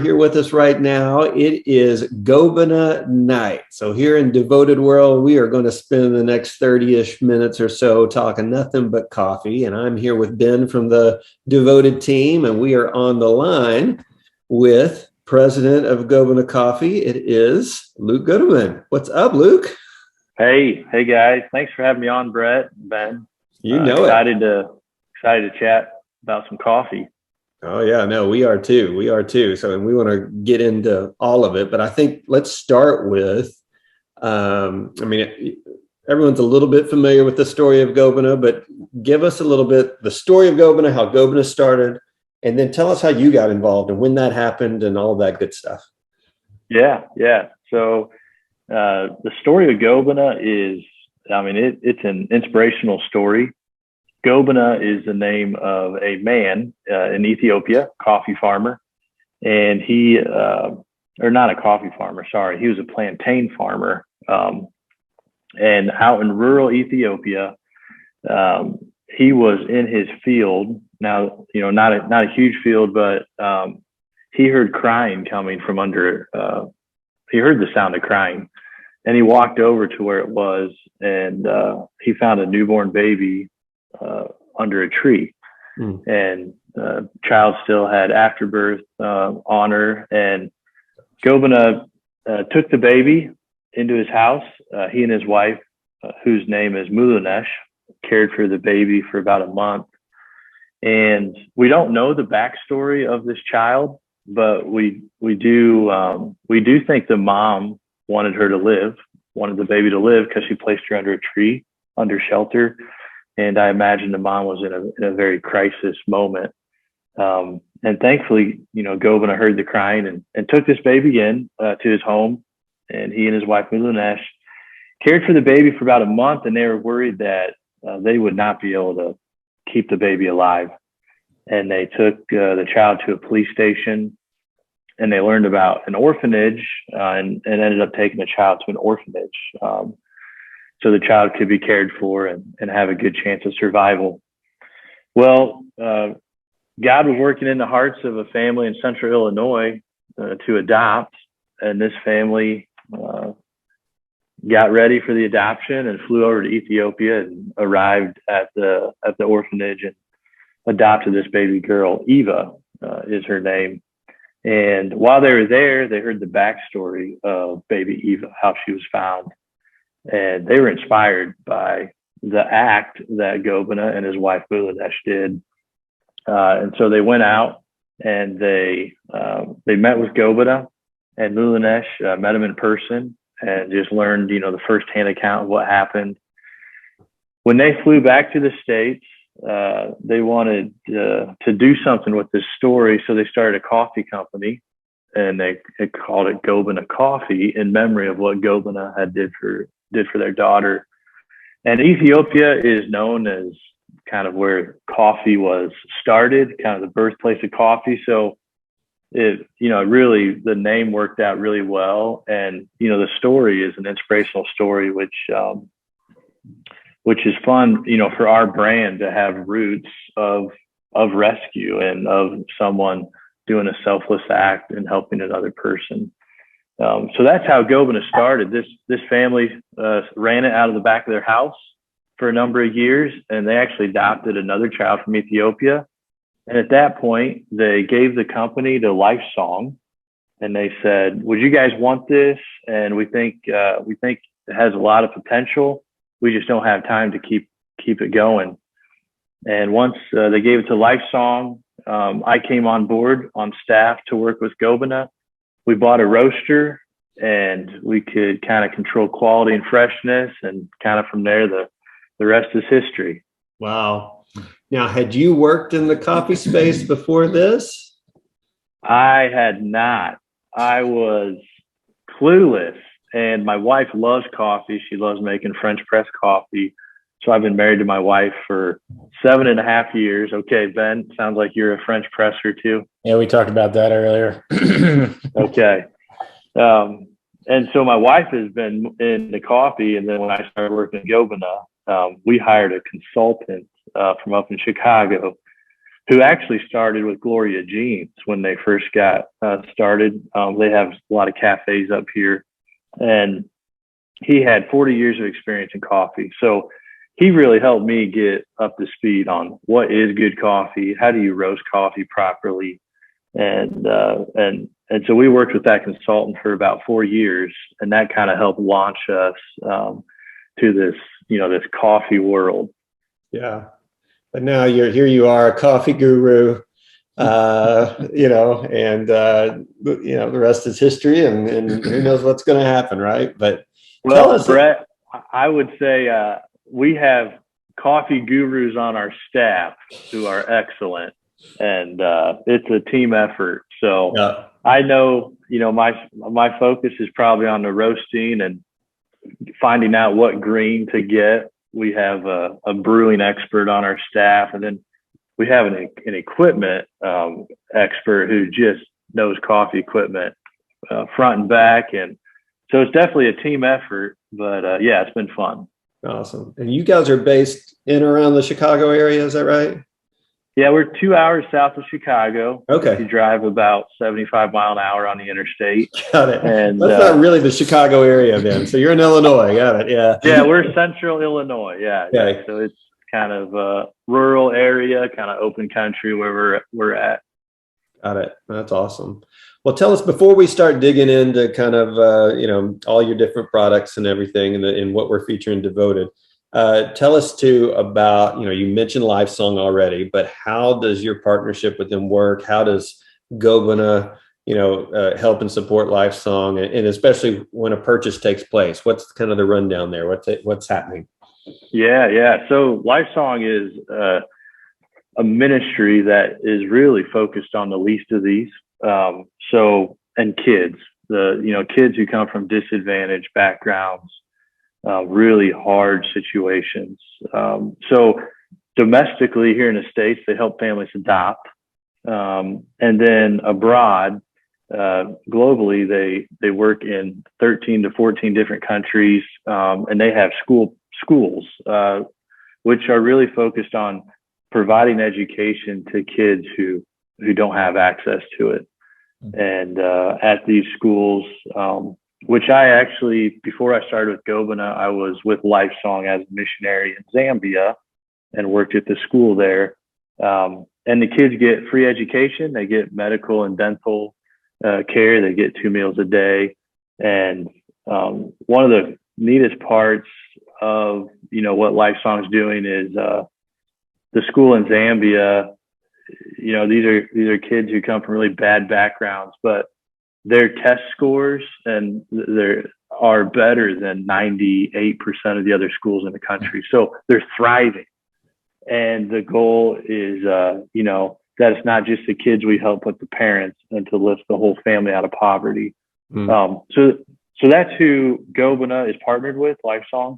Here with us right now. It is Gobena night. So here in Devoted World, we are going to spend the next 30-ish minutes or so talking nothing but coffee. And I'm here with Ben from the Devoted team, and we are on the line with President of Gobena Coffee. It is Luke Gudeman. What's up, Luke? Hey guys. Thanks for having me on, Brett, Ben. You know excited to chat about some coffee. Oh, yeah, no, we are too. We are too. So, and we want to get into all of it. But I think let's start with, everyone's a little bit familiar with the story of Gobena, but give us a little bit the story of Gobena, how Gobena started, and then tell us how you got involved and when that happened and all that good stuff. Yeah. So the story of Gobena is, it's an inspirational story. Gobena is the name of a man in Ethiopia, coffee farmer. And he, or not a coffee farmer, sorry, he was a plantain farmer. And out in rural Ethiopia, he was in his field. Now, not a huge field, but he heard crying coming from under, he heard the sound of crying. And he walked over to where it was, and he found a newborn baby under a tree. And child still had afterbirth honor. And Gobena took the baby into his house. He and his wife, whose name is Mulunesh, cared for the baby for about a month. And we don't know the backstory of this child, but we do think the mom wanted the baby to live, because she placed her under a tree, under shelter. And I imagine the mom was in a very crisis moment. And thankfully, Gobena heard the crying and took this baby in to his home. And he and his wife, Mulunesh, cared for the baby for about a month. And they were worried that they would not be able to keep the baby alive. And they took the child to a police station, and they learned about an orphanage and ended up taking the child to an orphanage. So the child could be cared for and have a good chance of survival. Well, God was working in the hearts of a family in central Illinois to adopt, and this family got ready for the adoption and flew over to Ethiopia and arrived at the orphanage and adopted this baby girl. Eva is her name. And while they were there, they heard the backstory of baby Eva, how she was found. And they were inspired by the act that Gobena and his wife Mulunesh did. And so they went out and they met with Gobena, and Mulunesh met him in person and just learned, the firsthand account of what happened. When they flew back to the States, they wanted to do something with this story. So they started a coffee company, and they called it Gobena Coffee in memory of what Gobena had did for their daughter. And Ethiopia is known as kind of where coffee was started, kind of the birthplace of coffee. So really the name worked out really well. And, the story is an inspirational story, which is fun, for our brand to have roots of rescue and of someone doing a selfless act and helping another person. So that's how Gobena started. This family ran it out of the back of their house for a number of years, and they actually adopted another child from Ethiopia. And at that point, they gave the company to Lifesong, and they said, "Would you guys want this? And we think it has a lot of potential. We just don't have time to keep it going." And once they gave it to Lifesong, I came on board on staff to work with Gobena. We bought a roaster, and we could kind of control quality and freshness, and kind of from there, the rest is history. Wow. Now, had you worked in the coffee space before this? I had not. I was clueless, and my wife loves coffee. She loves making French press coffee. So I've been married to my wife for 7.5 years. Okay, Ben, sounds like you're a French presser too. Yeah, we talked about that earlier. Okay. And so my wife has been in the coffee. And then when I started working at Gobena, we hired a consultant from up in Chicago who actually started with Gloria Jeans when they first got started. They have a lot of cafes up here, and he had 40 years of experience in coffee. So he really helped me get up to speed on what is good coffee, how do you roast coffee properly, and so we worked with that consultant for about 4 years, and that kind of helped launch us to this, this coffee world. Yeah. But now you are a coffee guru, and the rest is history, and who knows what's going to happen, right? But well, tell us, Brett, I would say we have coffee gurus on our staff who are excellent, and it's a team effort. So yeah. I know, my focus is probably on the roasting and finding out what green to get. We have a brewing expert on our staff, and then we have an equipment expert who just knows coffee equipment front and back. And so it's definitely a team effort, but yeah, it's been fun. Awesome. And you guys are based in or around the Chicago area, is that right? Yeah, we're 2 hours south of Chicago. Okay. You drive about 75 miles an hour on the interstate. Got it. And that's not really the Chicago area then. So you're in Illinois. Got it. Yeah. Yeah, we're central Illinois. Yeah. Okay. Yeah. So it's kind of a rural area, kind of open country where we're at. Got it. That's awesome. Well, tell us, before we start digging into kind of, all your different products and everything and what we're featuring Devoted, tell us too about, you mentioned Lifesong already, but how does your partnership with them work? How does Gobena, help and support Lifesong, and especially when a purchase takes place? What's kind of the rundown there? What's happening? Yeah. So Lifesong is a ministry that is really focused on the least of these. And kids, kids who come from disadvantaged backgrounds, really hard situations. So domestically here in the States, they help families adopt. And then abroad, globally, they work in 13 to 14 different countries. And they have schools, which are really focused on providing education to kids who don't have access to it. And at these schools, which I actually, before I started with Gobena, I was with Lifesong as a missionary in Zambia and worked at the school there. And the kids get free education. They get medical and dental care. They get 2 meals a day. And one of the neatest parts of, what Lifesong is doing is the school in Zambia. These are kids who come from really bad backgrounds, but their test scores are better than 98% of the other schools in the country. So they're thriving. And the goal is, that it's not just the kids we help, but the parents, and to lift the whole family out of poverty. So that's who Gobena is partnered with, Lifesong.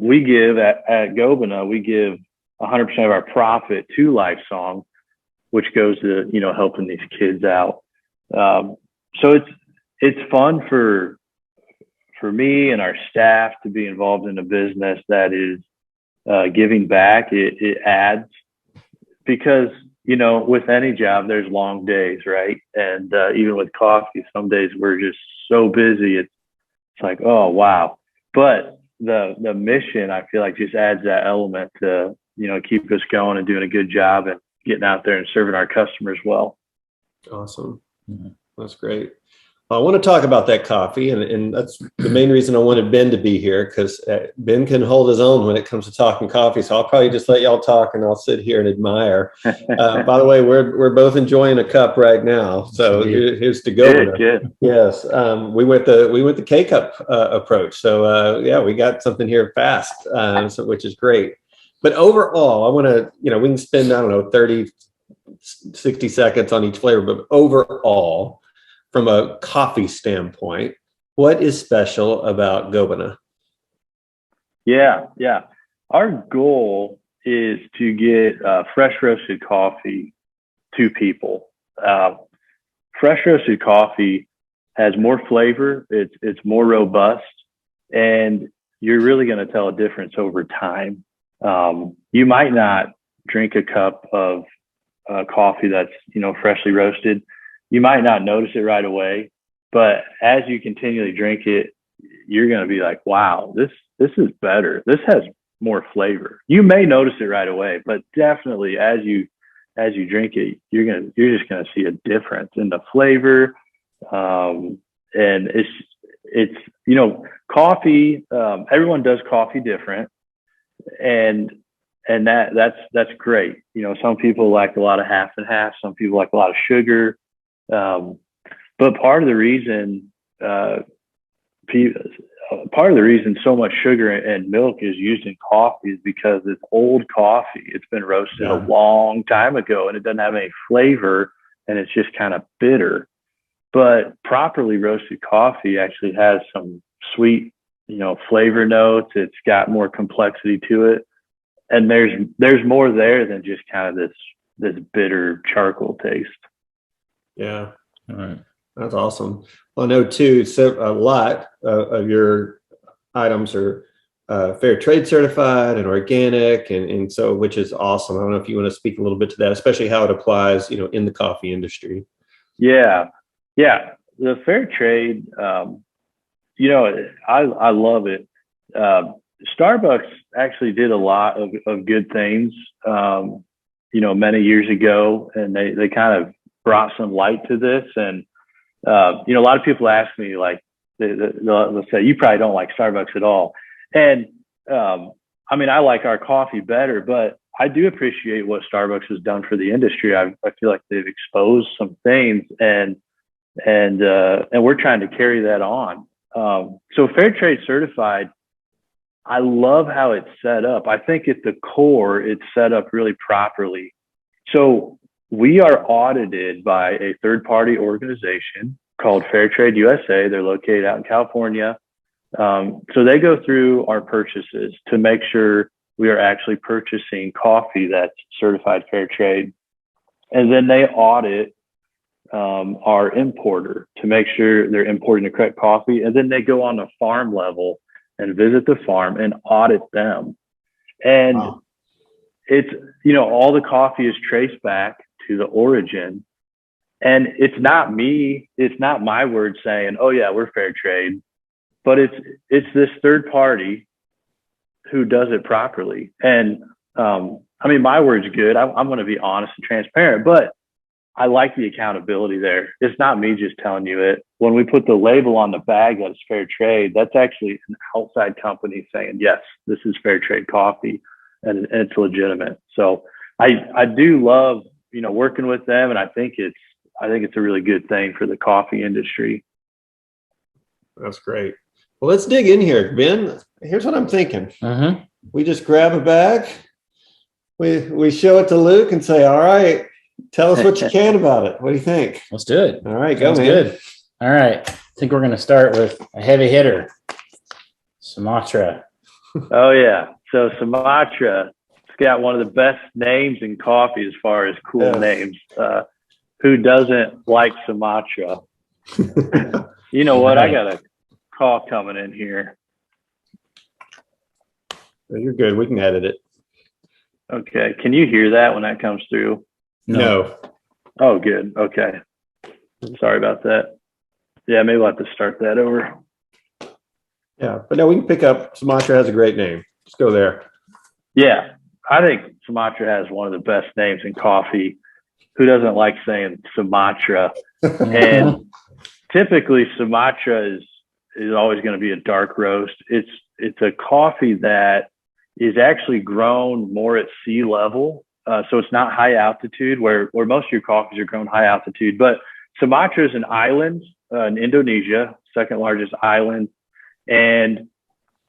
We give at Gobena, we give 100% of our profit to Lifesong, which goes to, helping these kids out. So it's fun for me and our staff to be involved in a business that is giving back. It adds, because, with any job, there's long days, right? And even with coffee, some days we're just so busy. It's like, oh, wow. But the mission, I feel like, just adds that element to, keep us going and doing a good job and getting out there and serving our customers well. Awesome. That's great. I want to talk about that coffee, and that's the main reason I wanted Ben to be here, because Ben can hold his own when it comes to talking coffee. So I'll probably just let y'all talk, and I'll sit here and admire. By the way, we're both enjoying a cup right now. So here's to go. Good. Yes, we went the K-cup approach. So yeah, we got something here fast, which is great. But overall, I want to, we can spend, 30, 60 seconds on each flavor, but overall, from a coffee standpoint, what is special about Gobena? Yeah. Our goal is to get fresh roasted coffee to people. Fresh roasted coffee has more flavor. It's more robust, and you're really going to tell a difference over time. You might not drink a cup of coffee that's, freshly roasted, you might not notice it right away, but as you continually drink it, you're going to be like, wow, this is better. This has more flavor. You may notice it right away, but definitely as you drink it, you're just going to see a difference in the flavor. And it's coffee, everyone does coffee different, and that's great. Some people like a lot of half and half, some people like a lot of sugar. But part of the reason so much sugar and milk is used in coffee is because it's old coffee. It's been roasted a long time ago, and it doesn't have any flavor, and it's just kind of bitter. But properly roasted coffee actually has some sweet, flavor notes. It's got more complexity to it, and there's more there than just kind of this bitter charcoal taste. Yeah, all right, that's awesome. Well, I know too. So a lot of your items are fair trade certified and organic, and so, which is awesome. I don't know if you want to speak a little bit to that, especially how it applies, in the coffee industry. Yeah. The fair trade, I love it. Starbucks actually did a lot of good things, many years ago, and they kind of brought some light to this. And, a lot of people ask me, like, they'll say, you probably don't like Starbucks at all. And, I like our coffee better, but I do appreciate what Starbucks has done for the industry. I feel like they've exposed some things, and we're trying to carry that on. So fair trade certified, I love how it's set up. I think at the core, it's set up really properly. So we are audited by a third-party organization called Fair Trade USA. They're located out in California. So they go through our purchases to make sure we are actually purchasing coffee that's certified fair trade. And then they audit our importer to make sure they're importing the correct coffee. And then they go on the farm level and visit the farm and audit them. And wow. It's, all the coffee is traced back to the origin. And it's not my word saying, oh yeah, we're fair trade, but it's this third party who does it properly. And my word's good. I'm going to be honest and transparent, but I like the accountability there. It's not me just telling you it. When we put the label on the bag that it's fair trade, that's actually an outside company saying, yes, this is fair trade coffee, and it's legitimate. So I do love, working with them, and I think it's a really good thing for the coffee industry. That's great. Well, let's dig in here, Ben. Here's what I'm thinking. Uh-huh. We just grab a bag, we show it to Luke and say, all right, tell us what you can about it. What do you think? Let's do it. All right, go, man. Good. All right. I think we're going to start with a heavy hitter, Sumatra. Oh, yeah. So Sumatra, it's got one of the best names in coffee as far as cool names. Who doesn't like Sumatra? You know what? I got a call coming in here. You're good. We can edit it. Okay. Can you hear that when that comes through? No. Oh, good. Okay. Sorry about that. Yeah, maybe we'll have to start that over. Yeah, but no, we can pick up. Sumatra has a great name. Let's go there. Yeah, I think Sumatra has one of the best names in coffee. Who doesn't like saying Sumatra? And typically Sumatra is always going to be a dark roast. It's a coffee that is actually grown more at sea level. So it's not high altitude where most of your coffees are grown high altitude. But Sumatra is an island in Indonesia, second largest island, and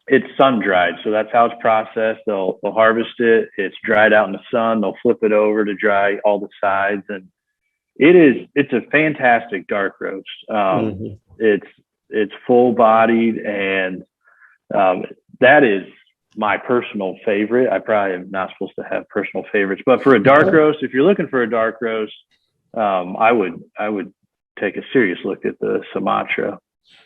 it's sun dried. So that's how it's processed. They'll harvest it. It's dried out in the sun. They'll flip it over to dry all the sides, and it's a fantastic dark roast. It's full bodied, and that is my personal favorite. I probably am not supposed to have personal favorites, but for a dark roast, if you're looking for a dark roast, I would take a serious look at the Sumatra.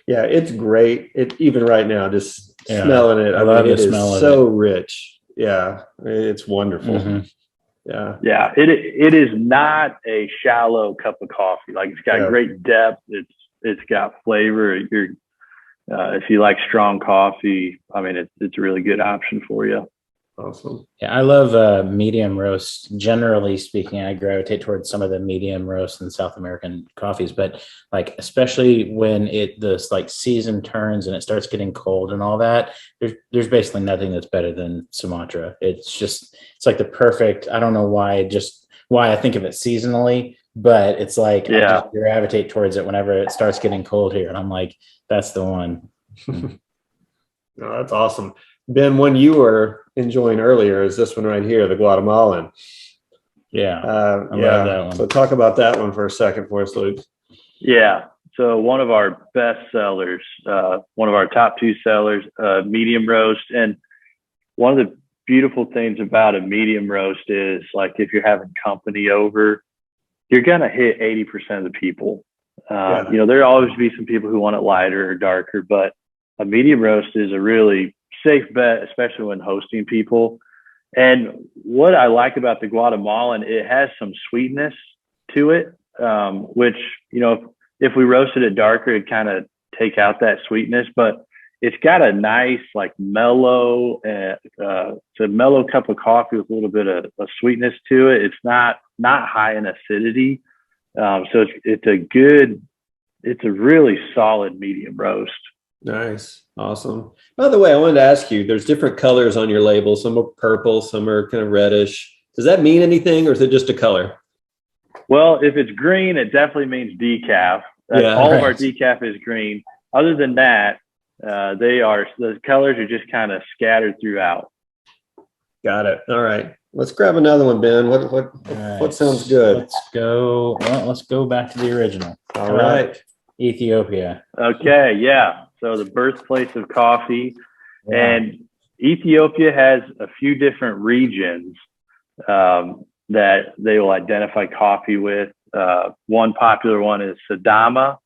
Yeah, it's great. Even right now, just smelling it. I love it the smell is of so it. rich. Yeah, it's wonderful. Mm-hmm. Yeah. Yeah. It is not a shallow cup of coffee. Like, it's got great depth. It's got flavor. If you like strong coffee, I mean, it's a really good option for you. Awesome. Yeah, I love medium roast. Generally speaking, I gravitate towards some of the medium roast and South American coffees, but like especially when this like season turns and it starts getting cold and all that, there's basically nothing that's better than Sumatra. It's like the perfect. I don't know why I think of it seasonally, but it's like I just gravitate towards it whenever it starts getting cold here, and I'm like, that's the one. Oh, that's awesome. Ben, one you were enjoying earlier is this one right here, the Guatemalan. Yeah, I love that one. So talk about that one for a second for us, Luke. Yeah. So one of our best sellers, one of our top 2 sellers, medium roast. And one of the beautiful things about a medium roast is, like, if you're having company over, you're going to hit 80% of the people. There'll always be some people who want it lighter or darker, but a medium roast is a really safe bet, especially when hosting people. And what I like about the Guatemalan, it has some sweetness to it, which, if we roasted it darker, it'd kind of take out that sweetness, but it's got a nice, like, mellow, it's a mellow cup of coffee with a little bit of sweetness to it. It's not high in acidity. So it's a really solid medium roast. Nice. Awesome. By the way, I wanted to ask you, there's different colors on your label. Some are purple, some are kind of reddish. Does that mean anything, or is it just a color? Well, if it's green, it definitely means decaf. All of our decaf is green. Other than that, the colors are just kind of scattered throughout. Got it. All right. Let's grab another one, Ben. What sounds good? Let's go back to the original. All right. Ethiopia. Okay. Yeah. So the birthplace of coffee, and Ethiopia has a few different regions that they will identify coffee with. One popular one is Sidama,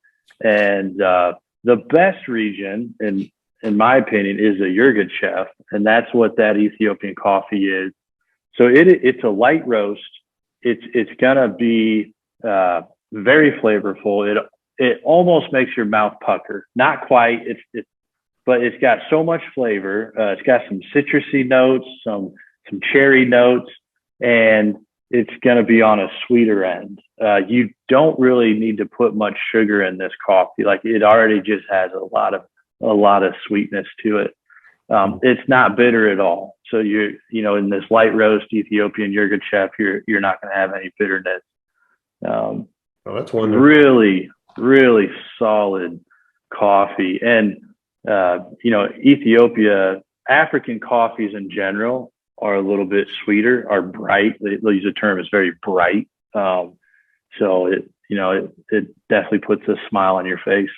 and the best region, in my opinion, is the Yirgacheffe, and that's what that Ethiopian coffee is. So it's a light roast. It's gonna be very flavorful. It almost makes your mouth pucker. Not quite. But it's got so much flavor. It's got some citrusy notes, some cherry notes, and it's going to be on a sweeter end. You don't really need to put much sugar in this coffee. Like, it already just has a lot of sweetness to it. It's not bitter at all. So in this light roast Ethiopian Yirgacheffe, you're not going to have any bitterness. That's wonderful. Really, really solid coffee. And Ethiopia, African coffees in general are a little bit sweeter, are bright. They'll use the term, it's very bright. So it definitely puts a smile on your face.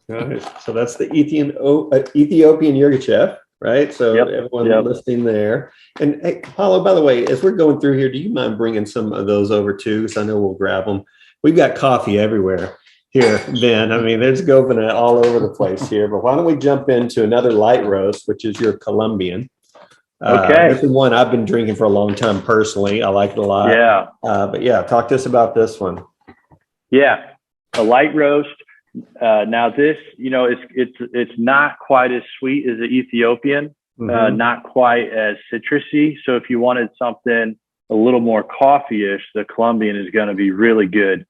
Right. So that's the Ethiopian Yirgacheffe, right? So everyone listening there. And hey, Paulo, by the way, as we're going through here, do you mind bringing some of those over too? Because I know we'll grab them. We've got coffee everywhere here, Ben. I mean, there's Gobena all over the place here. But why don't we jump into another light roast, which is your Colombian. Okay. This is one I've been drinking for a long time personally. I like it a lot. Yeah. But yeah, talk to us about this one. Yeah, a light roast. Now this, it's not quite as sweet as the Ethiopian, not quite as citrusy. So if you wanted something a little more coffee-ish, the Colombian is going to be really good.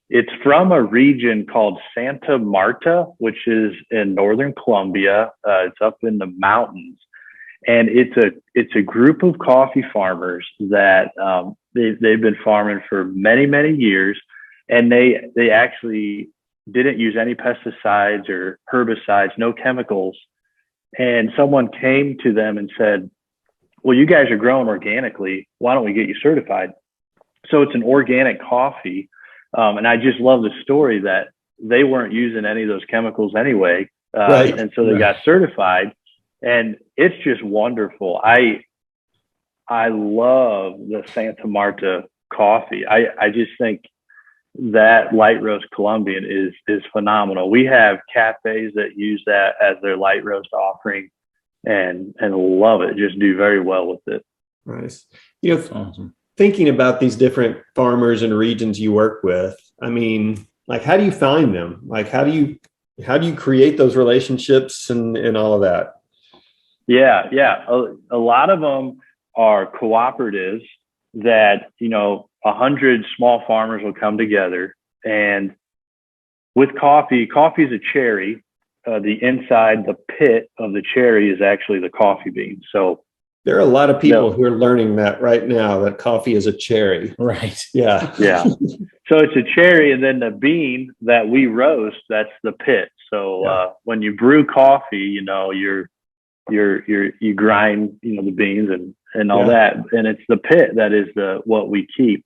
It's from a region called Santa Marta, which is in northern Colombia. It's up in the mountains, and it's a group of coffee farmers that they've been farming for many, many years, and they actually didn't use any pesticides or herbicides, no chemicals. And someone came to them and said, well, you guys are growing organically. Why don't we get you certified? So it's an organic coffee. And I just love the story that they weren't using any of those chemicals anyway. Right. And so they got certified, and it's just wonderful. I love the Santa Marta coffee. I just think that light roast Colombian is phenomenal. We have cafes that use that as their light roast offering and love it. Just do very well with it. Nice. Awesome. thinking about these different farmers and regions you work with, I mean, like, how do you find them? Like, how do you create those relationships and all of that? Yeah, yeah. A lot of them are cooperatives that, 100 small farmers will come together. And with coffee is a cherry. The inside, the pit of the cherry is actually the coffee bean. So there are a lot of people who are learning that right now, that coffee is a cherry. Right. Yeah. Yeah. So it's a cherry, and then the bean that we roast, that's the pit. So when you brew coffee, you grind, the beans and all that, and it's the pit that is what we keep.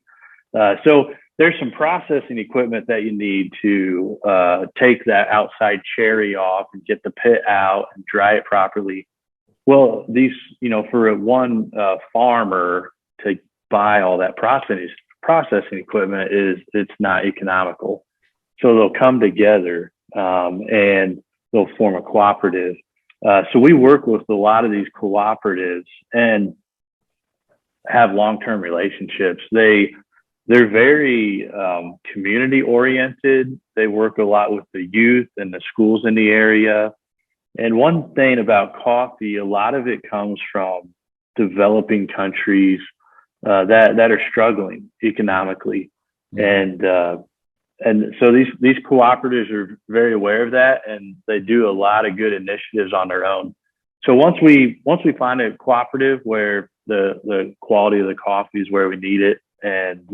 So there's some processing equipment that you need to take that outside cherry off and get the pit out and dry it properly. Well, these, for one farmer to buy all that processing equipment it's not economical. So they'll come together and they'll form a cooperative. So we work with a lot of these cooperatives and have long-term relationships. They're very community oriented. They work a lot with the youth and the schools in the area. And one thing about coffee, a lot of it comes from developing countries that are struggling economically. And so these cooperatives are very aware of that, and they do a lot of good initiatives on their own. So once we find a cooperative where the quality of the coffee is where we need it, and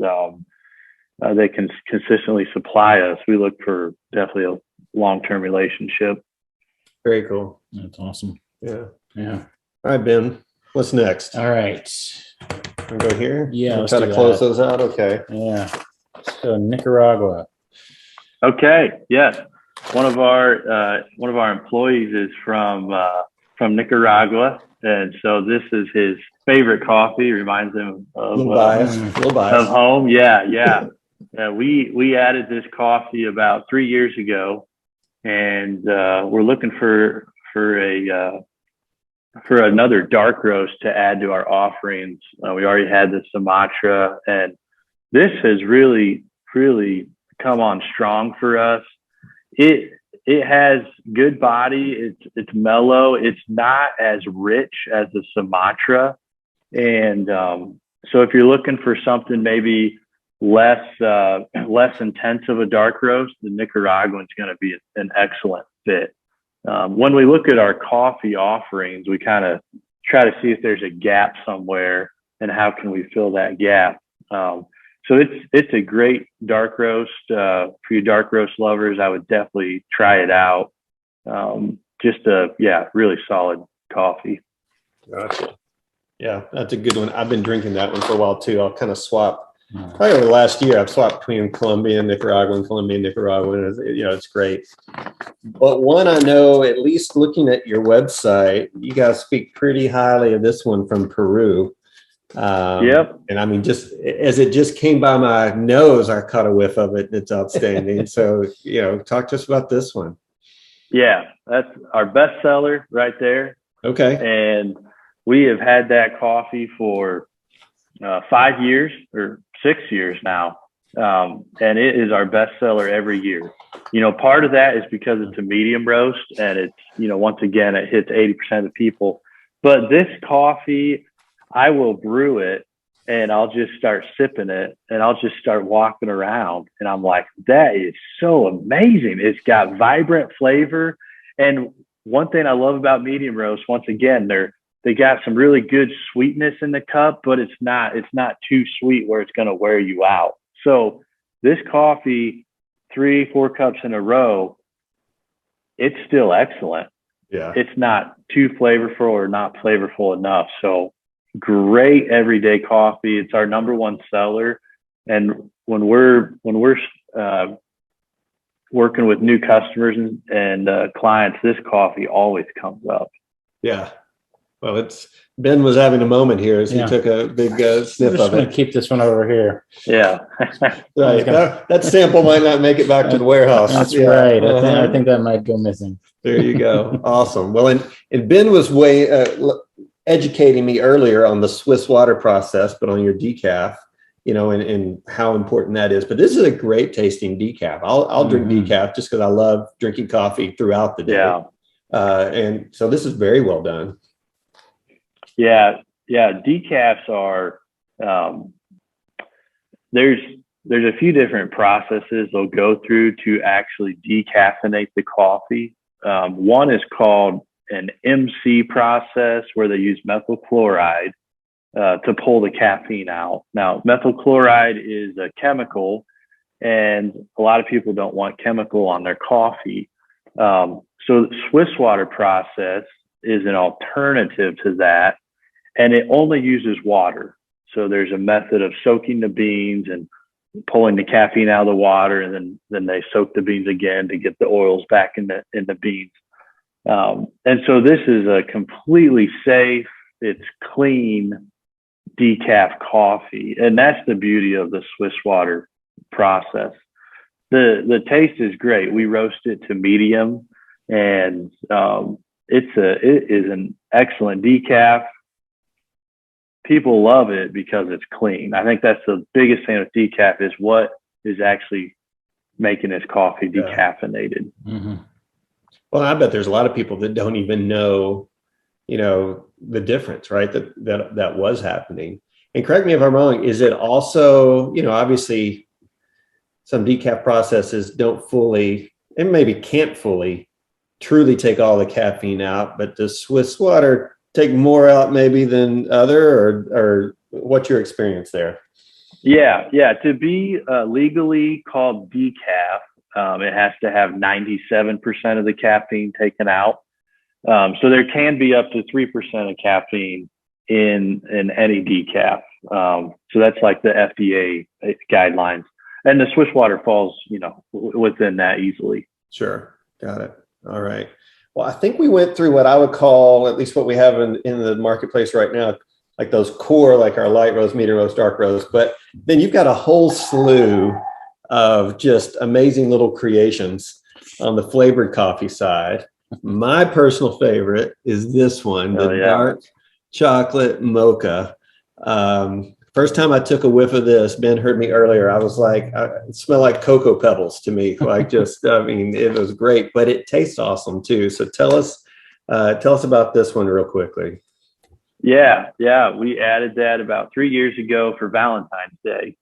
they can consistently supply us, we look for definitely a long-term relationship. Very cool. That's awesome. Yeah. Yeah. All right, Ben, what's next? All right. I'll go here. Yeah. I'll try to close those out. Okay. Yeah. So Nicaragua. Okay. Yes. One of our employees is from Nicaragua, and so this is his favorite coffee. Reminds him of little bias. Of home. Yeah. We added this coffee about 3 years ago, and we're looking for another dark roast to add to our offerings. We already had the Sumatra, and this has really come on strong for us. It has good body. It's mellow. It's not as rich as the Sumatra, and so if you're looking for something maybe less intense of a dark roast, the Nicaraguan is going to be an excellent fit. When we look at our coffee offerings, we kind of try to see if there's a gap somewhere and how can we fill that gap. So it's a great dark roast. For you dark roast lovers, I would definitely try it out. Just really solid coffee. Gotcha. Yeah, that's a good one. I've been drinking that one for a while too. I'll kind of swap. Probably over the last year, I've swapped between Colombian, Nicaraguan. It's great. But one I know, at least looking at your website, you guys speak pretty highly of this one from Peru. Yep. And I mean, just as it just came by my nose, I caught a whiff of it. It's outstanding. So, talk to us about this one. Yeah, that's our best seller right there. Okay. And we have had that coffee for 5 years or 6 years now. And it is our best seller every year. Part of that is because it's a medium roast, and it's, once again, it hits 80% of the people. But this coffee, I will brew it and I'll just start sipping it, and I'll just start walking around, and I'm like, that is so amazing. It's got vibrant flavor. And one thing I love about medium roast, once again, they got some really good sweetness in the cup, but it's not too sweet where it's going to wear you out. So this coffee, 3-4 cups in a row, it's still excellent. Yeah. It's not too flavorful or not flavorful enough. So great everyday coffee. It's our number one seller. And when we're working with new customers and clients, this coffee always comes up. Yeah. Well, Ben was having a moment here as he took a big sniff of it. I'm just going to keep this one over here. Yeah. Right. That sample might not make it back to the warehouse. That's right. I think that might go missing. There you go. Awesome. Well, and Ben was educating me earlier on the Swiss water process, but on your decaf, and how important that is. But this is a great tasting decaf. I'll drink decaf just because I love drinking coffee throughout the day. Yeah. And so this is very well done. Yeah. Decafs are, there's a few different processes they'll go through to actually decaffeinate the coffee. One is called an MC process, where they use methyl chloride to pull the caffeine out. Now, methyl chloride is a chemical, and a lot of people don't want chemical on their coffee. So the Swiss water process is an alternative to that, and it only uses water. So there's a method of soaking the beans and pulling the caffeine out of the water, and then they soak the beans again to get the oils back in the beans. And so this is a completely safe, it's clean decaf coffee. And that's the beauty of the Swiss water process. The taste is great. We roast it to medium, and it is an excellent decaf. People love it because it's clean. I think that's the biggest thing with decaf, is what is actually making this coffee decaffeinated. Mm-hmm. Well, I bet there's a lot of people that don't even know, the difference, right? That was happening. And correct me if I'm wrong, is it also, obviously some decaf processes don't fully, and maybe can't fully truly take all the caffeine out, but does Swiss water take more out maybe than other, or what's your experience there? Yeah. To be legally called decaf, it has to have 97% of the caffeine taken out. So there can be up to 3% of caffeine in any decaf. So that's like the FDA guidelines, and the Swiss water falls, within that easily. Sure. Got it. All right. Well, I think we went through what I would call, at least what we have in the marketplace right now, like those core, like our light roast, medium roast, dark roast. But then you've got a whole slew of just amazing little creations on the flavored coffee side. My personal favorite is this one, the dark chocolate mocha. First time I took a whiff of this, Ben heard me earlier. I was like, it smelled like Cocoa Pebbles to me. Like it was great, but it tastes awesome too. So tell us about this one real quickly. Yeah. We added that about 3 years ago for Valentine's Day,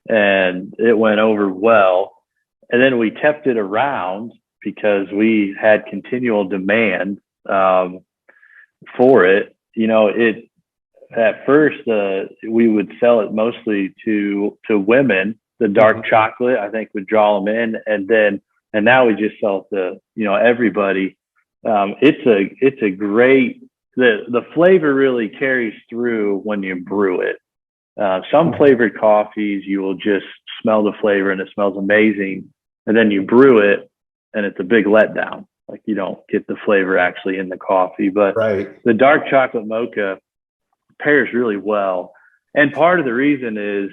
and it went over well. And then we kept it around because we had continual demand for it. At first, we would sell it mostly to women. The dark chocolate, I think, would draw them in, and now we just sell it to everybody. It's a great. The flavor really carries through when you brew it. Some flavored coffees, you will just smell the flavor and it smells amazing, and then you brew it and it's a big letdown. Like, you don't get the flavor actually in the coffee. But the dark chocolate mocha pairs really well. And part of the reason is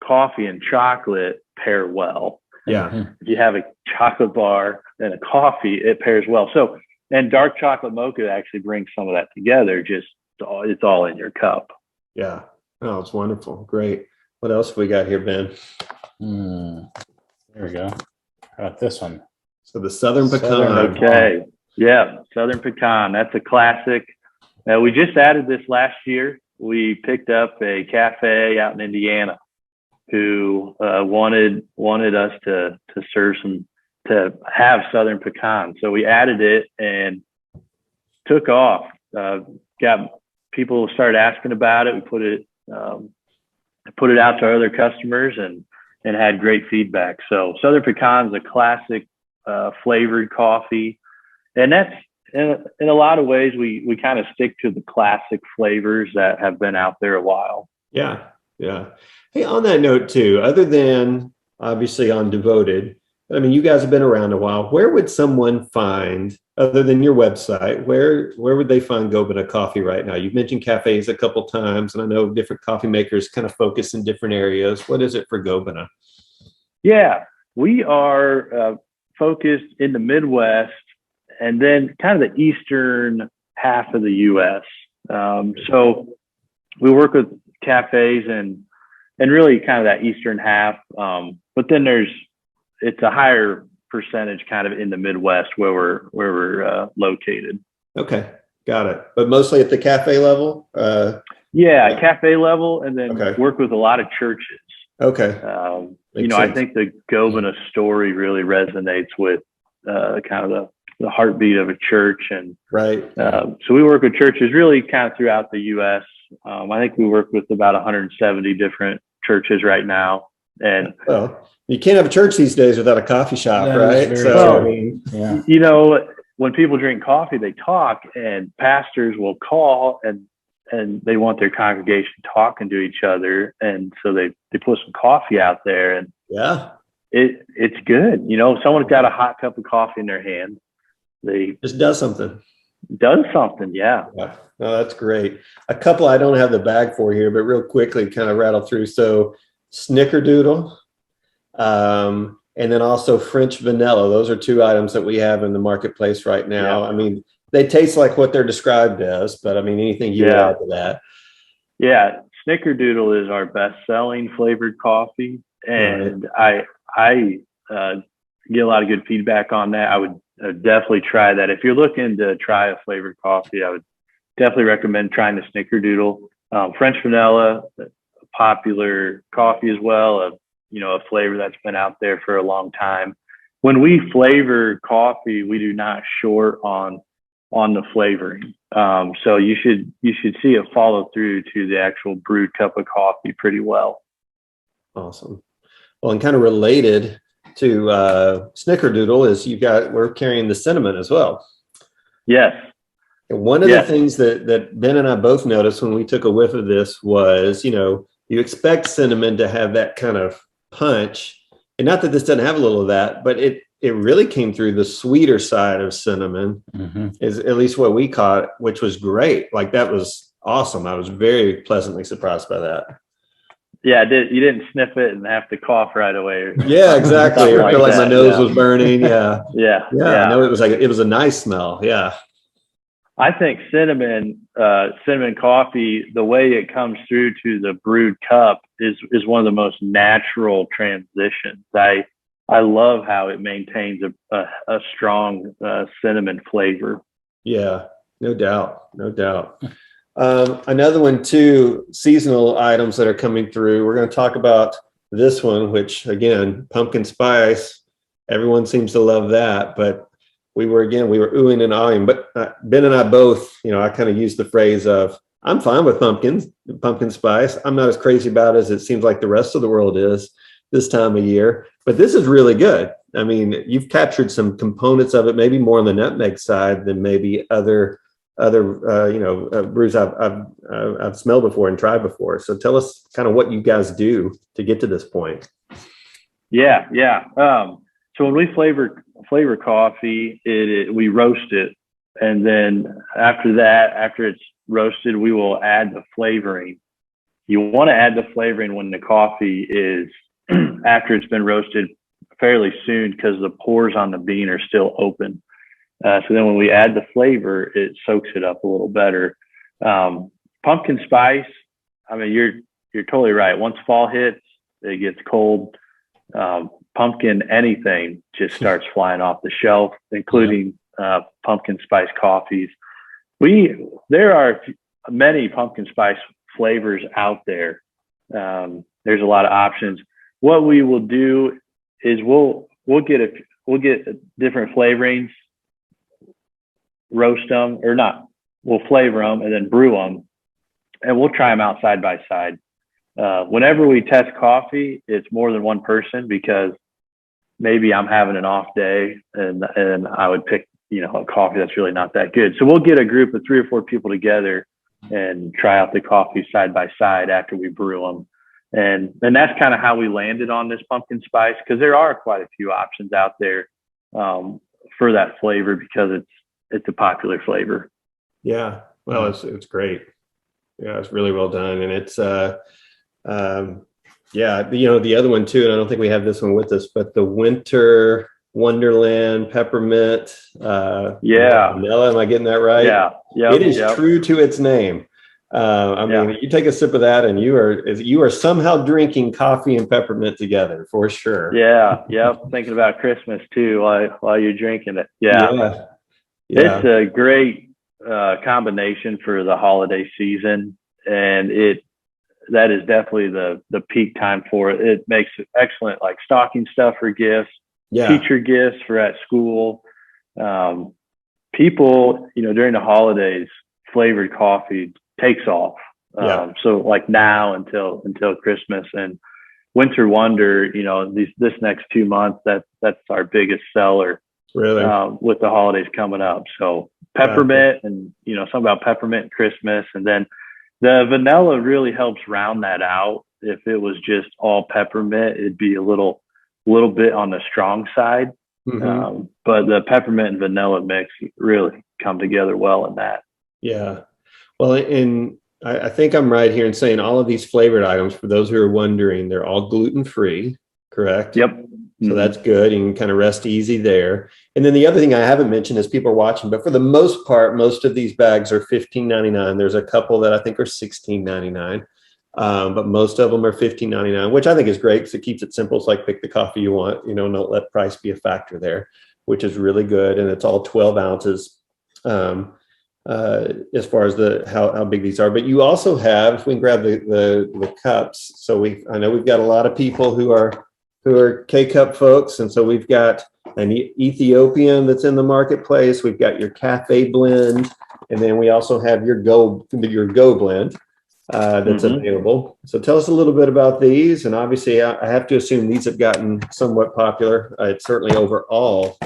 coffee and chocolate pair well. Yeah. If you have a chocolate bar and a coffee, it pairs well. So, and dark chocolate mocha actually brings some of that together. Just, it's all in your cup. Yeah. Oh, it's wonderful. Great. What else have we got here, Ben? There we go. How about this one? So the Southern Pecan. Okay. Yeah. Southern Pecan. That's a classic. We just added this last year. We picked up a cafe out in Indiana who wanted us to serve to have Southern Pecan. So we added it and took off. Got people started asking about it. We put it out to our other customers and had great feedback. So Southern Pecan is a classic flavored coffee, and that's in a lot of ways we kind of stick to the classic flavors that have been out there a while. Yeah. Hey, on that note too, other than obviously on Devoted, I mean, you guys have been around a while. Where would someone find, other than your website, where would they find Gobena Coffee right now? You've mentioned cafes a couple times, and I know different coffee makers kind of focus in different areas. What is it for Gobena? Yeah, we are focused in the Midwest and then kind of the eastern half of the U.S. So we work with cafes and really kind of that eastern half. But then it's a higher percentage kind of in the Midwest where we're located. Okay, got it. But mostly at the cafe level? Yeah, cafe level, and then Okay. work with a lot of churches. Okay. I think the Gobena story really resonates with kind of the heartbeat of a church. And right. So we work with churches really kind of throughout the U.S. I think we work with about 170 different churches right now. And well, you can't have a church these days without a coffee shop, right? So, well, I mean, yeah. When people drink coffee, they talk, and pastors will call and they want their congregation talking to each other. And so they put some coffee out there, and yeah, it's good. If someone's got a hot cup of coffee in their hand, they just does something. Yeah. Yeah. No, that's great. A couple I don't have the bag for here, but real quickly kind of rattle through. So Snickerdoodle, and then also French vanilla. Those are two items that we have in the marketplace right now. Yeah. I mean, they taste like what they're described as, but I mean, anything you would add to that? Yeah. Snickerdoodle is our best-selling flavored coffee, and I get a lot of good feedback on that. I would definitely try that. If you're looking to try a flavored coffee, I would definitely recommend trying the Snickerdoodle. French vanilla, popular coffee as well, a flavor that's been out there for a long time. When we flavor coffee, we do not short on the flavoring. So you should see it follow through to the actual brewed cup of coffee pretty well. Awesome. Well, and kind of related to Snickerdoodle is we're carrying the cinnamon as well. Yes. And one of the things that Ben and I both noticed when we took a whiff of this was, you expect cinnamon to have that kind of punch, and not that this doesn't have a little of that, but it really came through the sweeter side of cinnamon, is at least what we caught, which was great. Like, that was awesome. I was very pleasantly surprised by that. Yeah, you didn't sniff it and have to cough right away. Yeah, exactly. I feel like my nose was burning. Yeah. Yeah. No, it was a nice smell. Yeah. I think cinnamon coffee, the way it comes through to the brewed cup is one of the most natural transitions. I love how it maintains a strong cinnamon flavor. Yeah, no doubt. Another one too, seasonal items that are coming through. We're going to talk about this one, which again, pumpkin spice. Everyone seems to love that, but we were oohing and ahhing. But Ben and I both, I kind of used the phrase of, I'm fine with pumpkin spice. I'm not as crazy about it as it seems like the rest of the world is this time of year, but this is really good. I mean, you've captured some components of it, maybe more on the nutmeg side than maybe other brews I've smelled before and tried before. So tell us kind of what you guys do to get to this point. Yeah. So when we flavor coffee, we roast it, and then after it's roasted, we will add the flavoring. You want to add the flavoring when the coffee is after it's been roasted fairly soon, because the pores on the bean are still open. So then when we add the flavor, it soaks it up a little better. Pumpkin spice, I mean, you're totally right. Once fall hits, it gets cold. Pumpkin anything just starts flying off the shelf, including pumpkin spice coffees. There are many pumpkin spice flavors out there. There's a lot of options. What we will do is we'll get different flavorings, roast them or not. We'll flavor them and then brew them, and we'll try them out side by side. Whenever we test coffee, it's more than one person, because maybe I'm having an off day and I would pick, a coffee that's really not that good. So we'll get a group of 3 or 4 people together and try out the coffee side by side after we brew them. And that's kind of how we landed on this pumpkin spice, because there are quite a few options out there for that flavor, because it's a popular flavor. Yeah. Well, it's great. Yeah, it's really well done. And it's, the other one too, and I don't think we have this one with us, but the winter Wonderland, peppermint, vanilla. Am I getting that right? Yeah. It is true to its name. I mean, you take a sip of that and you are somehow drinking coffee and peppermint together for sure. Yeah. Yep. Thinking about Christmas too while you're drinking it. Yeah. It's a great combination for the holiday season, and that is definitely the peak time for it. It makes it excellent, like stocking stuffer gifts, teacher gifts for at school. People, during the holidays, flavored coffee takes off. So like now until Christmas and Winter Wonder, this next 2 months, that's our biggest seller. Really? With the holidays coming up. So peppermint and, something about peppermint and Christmas. And then the vanilla really helps round that out. If it was just all peppermint, it'd be a little bit on the strong side. Mm-hmm. But the peppermint and vanilla mix really come together well in that. Yeah. Well, and I think I'm right here in saying all of these flavored items, for those who are wondering, they're all gluten-free, correct? Yep. So that's good. You can kind of rest easy there. And then the other thing I haven't mentioned is people are watching, but for the most part, most of these bags are $15.99. There's a couple that I think are $16.99, but most of them are $15.99, which I think is great because it keeps it simple. It's like pick the coffee you want, don't let price be a factor there, which is really good. And it's all 12 ounces as far as how big these are. But you also have, if we can grab the cups. So I know we've got a lot of people who are K-Cup folks. And so we've got an Ethiopian that's in the marketplace. We've got your cafe blend. And then we also have your Go blend that's available. So tell us a little bit about these. And obviously I have to assume these have gotten somewhat popular. It's certainly overall,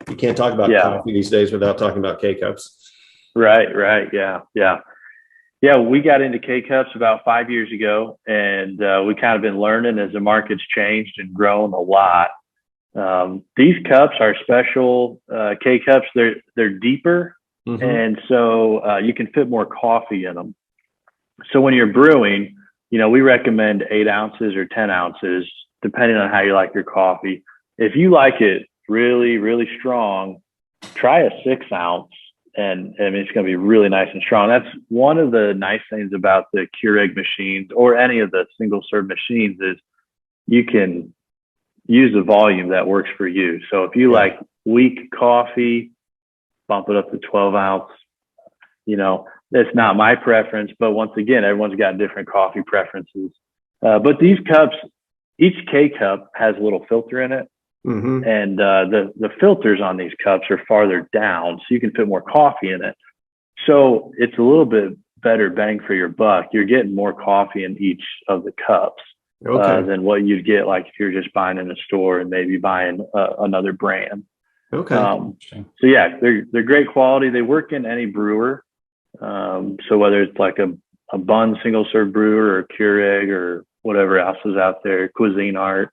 you can't talk about coffee these days without talking about K-Cups. Right. Yeah, we got into K-Cups about 5 years ago, and we kind of been learning as the market's changed and grown a lot. These cups are special K-Cups. They're deeper, and so you can fit more coffee in them. So when you're brewing, we recommend 8 ounces or 10 ounces, depending on how you like your coffee. If you like it really, really strong, try a 6 ounce. And it's going to be really nice and strong. That's one of the nice things about the Keurig machines or any of the single serve machines is you can use the volume that works for you. So if you like weak coffee, bump it up to 12 ounce. That's not my preference, but once again, everyone's got different coffee preferences. But these cups, each K-Cup has a little filter in it. And the filters on these cups are farther down, so you can fit more coffee in it. So it's a little bit better bang for your buck. You're getting more coffee in each of the cups than what you'd get like if you're just buying in a store and maybe buying another brand. So yeah, they're great quality. They work in any brewer. So whether it's like a Bunn single serve brewer or Keurig or whatever else is out there, Cuisinart.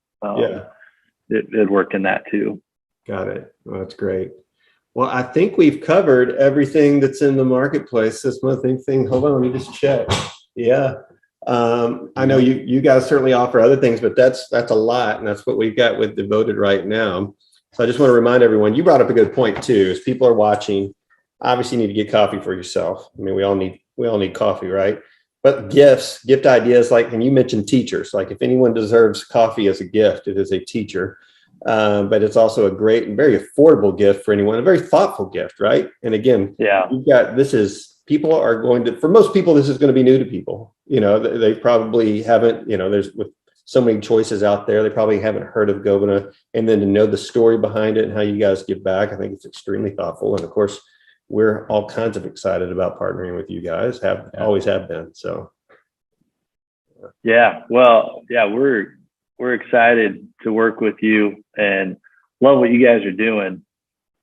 It'd work in that too. Got it. Well, that's great. Well, I think we've covered everything that's in the marketplace. This one thing. Hold on, let me just check. Yeah. I know you guys certainly offer other things, but that's a lot. And that's what we've got with Devoted right now. So I just want to remind everyone, you brought up a good point too, as people are watching, obviously you need to get coffee for yourself. I mean, we all need coffee, right? But gift ideas, like, and you mentioned teachers, like if anyone deserves coffee as a gift, it is a teacher. But it's also a great and very affordable gift for anyone, a very thoughtful gift, right? And again, you've got, people are going to, for most people, this is going to be new to people. They probably haven't, there's with so many choices out there, they probably haven't heard of Gobena. And then to know the story behind it and how you guys give back, I think it's extremely thoughtful. And of course, we're all kinds of excited about partnering with you guys. Always have been. So, we're excited to work with you and love what you guys are doing.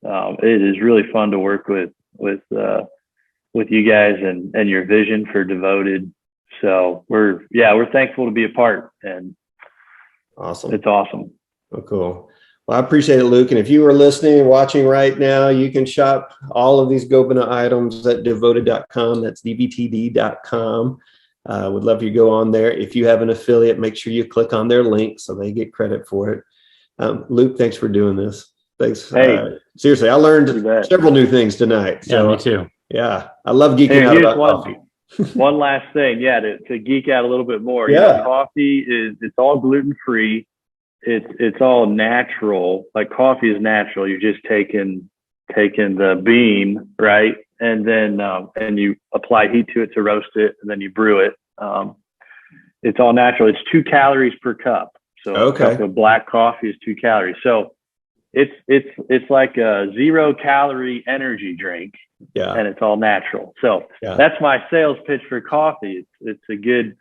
It is really fun to work with you guys and your vision for Devoted. So we're thankful to be a part, and awesome. It's awesome. Oh, cool. Well, I appreciate it, Luke. And if you are listening and watching right now, you can shop all of these Gobena items at devoted.com. That's DVTD.com. Would love you to go on there. If you have an affiliate, make sure you click on their link so they get credit for it. Luke, thanks for doing this. Thanks. Hey. Seriously, I learned several new things tonight. So, yeah, me too. Yeah, I love geeking out about coffee. One last thing, to geek out a little bit more. Yeah, coffee it's all gluten free. It's all natural. Like coffee is natural. You're just taking the bean, right, and then and you apply heat to it to roast it, and then you brew it. It's all natural. It's 2 calories per cup. So a cup of black coffee is 2 calories. So it's like a 0 calorie energy drink. Yeah. And it's all natural. So that's my sales pitch for coffee. It's a good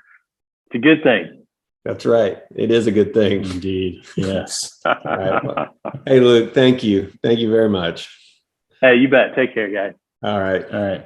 thing. That's right. It is a good thing. Indeed. Yes. All right. Well, hey, Luke, thank you. Thank you very much. Hey, you bet. Take care, guys. All right. All right.